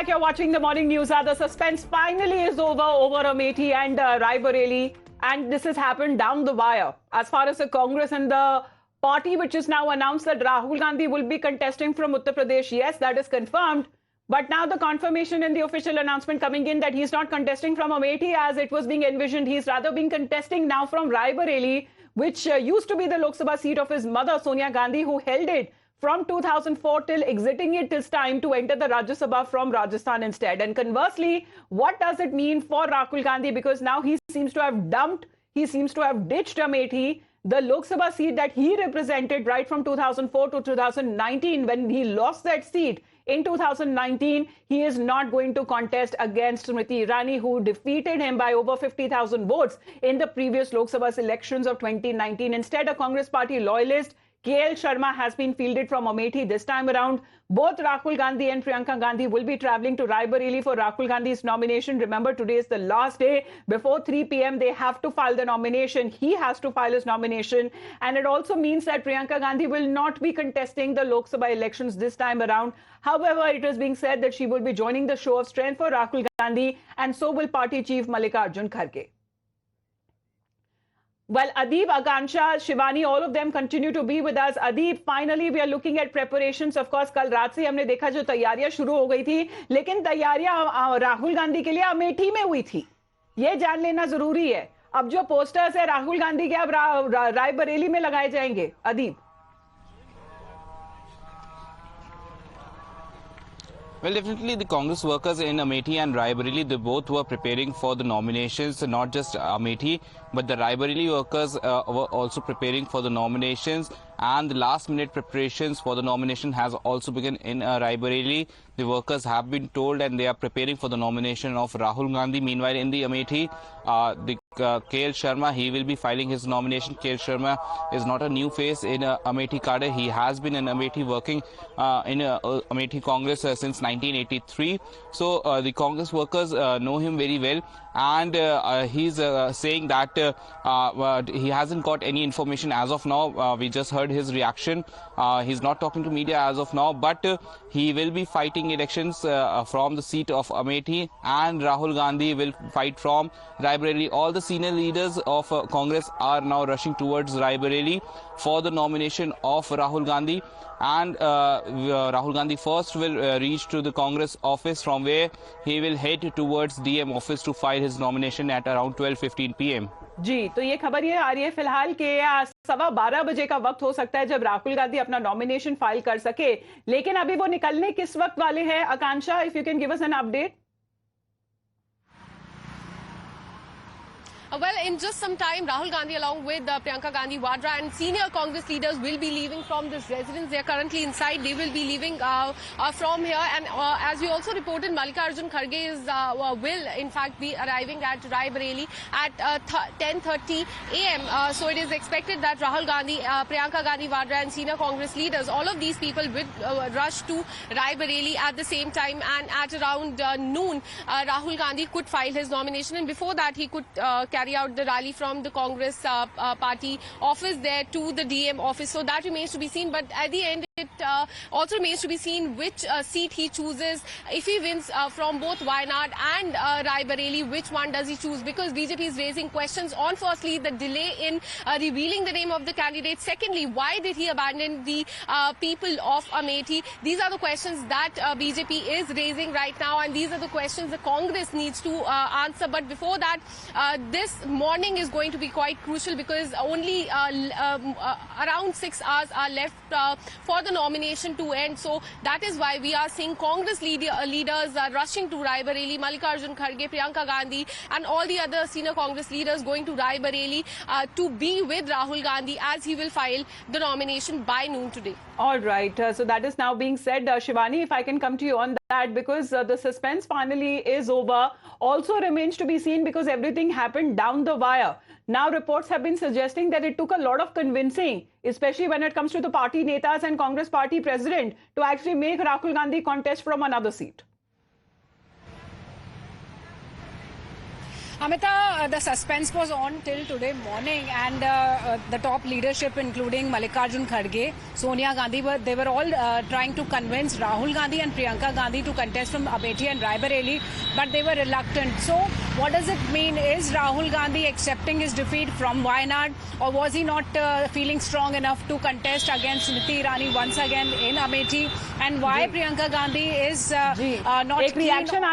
back. You're watching the morning news. The suspense finally is over Amethi and Raebareli, and this has happened down the wire. As far as the Congress and the party, which is now announced that Rahul Gandhi will be contesting from Uttar Pradesh, yes, that is confirmed. But now the confirmation in the official announcement coming in that he's not contesting from Amethi as it was being envisioned. He's rather been contesting now from Raebareli, which used to be the Lok Sabha seat of his mother, Sonia Gandhi, who held it from 2004 till exiting it this time to enter the Rajya Sabha from Rajasthan instead. And conversely, what does it mean for Rahul Gandhi? Because now he seems to have ditched Amethi, the Lok Sabha seat that he represented right from 2004 to 2019 when he lost that seat. In 2019, he is not going to contest against Smriti Irani, who defeated him by over 50,000 votes in the previous Lok Sabha elections of 2019. Instead, a Congress party loyalist, KL Sharma, has been fielded from Amethi this time around. Both Rahul Gandhi and Priyanka Gandhi will be traveling to Raebareli for Rahul Gandhi's nomination. Remember, today is the last day. Before 3 p.m., they have to file the nomination. He has to file his nomination. And it also means that Priyanka Gandhi will not be contesting the Lok Sabha elections this time around. However, it is being said that she will be joining the show of strength for Rahul Gandhi, and so will party chief Mallikarjun Kharge. Well, Adeep, Akansha, Shivani, all of them continue to be with us. Adeep, finally we are looking at preparations. Of course, कल रात से हमने देखा जो तैयारियां शुरू हो गई थी, लेकिन तैयारियां राहुल गांधी के लिए अमेठी में हुई थी, ये जान लेना जरूरी है. अब जो पोस्टर्स है राहुल गांधी के अब रायबरेली में लगाए जाएंगे. Adeep. Well, definitely the Congress workers in Amethi and Raebareli, they both were preparing for the nominations, not just Amethi, but the Raebareli workers were also preparing for the nominations, and the last minute preparations for the nomination has also begun in Raebareli. The workers have been told and they are preparing for the nomination of Rahul Gandhi. Meanwhile, in the Amethi, the KL Sharma, he will be filing his nomination. KL Sharma is not a new face in Amethi cadre. He has been in Amethi working in Amethi Congress since 1983. So the Congress workers know him very well, and he's saying that he hasn't got any information as of now. We just heard his reaction. He's not talking to media as of now, but he will be fighting elections from the seat of Amethi, and Rahul Gandhi will fight from Raebareli. All the senior leaders of Congress are now rushing towards Raebareli for the nomination of Rahul Gandhi, and Rahul Gandhi first will reach to the Congress office, from where he will head towards DM office to file his nomination at around 12:15 p.m. जी, तो ये खबर ये आ रही है फिलहाल कि 12:15 बजे का वक्त हो सकता है जब राहुल गांधी अपना नॉमिनेशन फाइल कर सके, लेकिन अभी वो निकलने किस वक्त वाले हैं? Akanksha, if you can give us an update. Well, in just some time, Rahul Gandhi along with Priyanka Gandhi Vadra and senior Congress leaders will be leaving from this residence. They are currently inside. They will be leaving from here. And as we also reported, Mallikarjun Kharge will in fact be arriving at Raebareli at 10:30 a.m. So it is expected that Rahul Gandhi, Priyanka Gandhi Vadra and senior Congress leaders, all of these people will rush to Raebareli at the same time. And at around noon, Rahul Gandhi could file his nomination. And before that, he could carry out the rally from the Congress party office there to the DM office. So that remains to be seen. But at the end, it also remains to be seen which seat he chooses. If he wins from both Wayanad and Raebareli, which one does he choose? Because BJP is raising questions on, firstly, the delay in revealing the name of the candidate. Secondly, why did he abandon the people of Amethi? These are the questions that BJP is raising right now, and these are the questions the Congress needs to answer. But before that, this morning is going to be quite crucial, because only around 6 hours are left for the nomination to end. So that is why we are seeing Congress leaders rushing to Raebareli. Mallikarjun Kharge, Priyanka Gandhi and all the other senior Congress leaders going to Raebareli to be with Rahul Gandhi as he will file the nomination by noon today. All right. So that is now being said. Shivani, if I can come to you on that, because the suspense finally is over. Also remains to be seen, because everything happened down the wire. Now reports have been suggesting that it took a lot of convincing, especially when it comes to the party netas and Congress party president, to actually make Rahul Gandhi contest from another seat. Amita, the suspense was on till today morning, and the top leadership, including Mallikarjun Kharge, Sonia Gandhi, they were all trying to convince Rahul Gandhi and Priyanka Gandhi to contest from Amethi and Raebareli, but they were reluctant. So, what does it mean? Is Rahul Gandhi accepting his defeat from Wayanad, or was he not feeling strong enough to contest against Smriti Irani once again in Amethi? And why Priyanka Gandhi is not एक keen reaction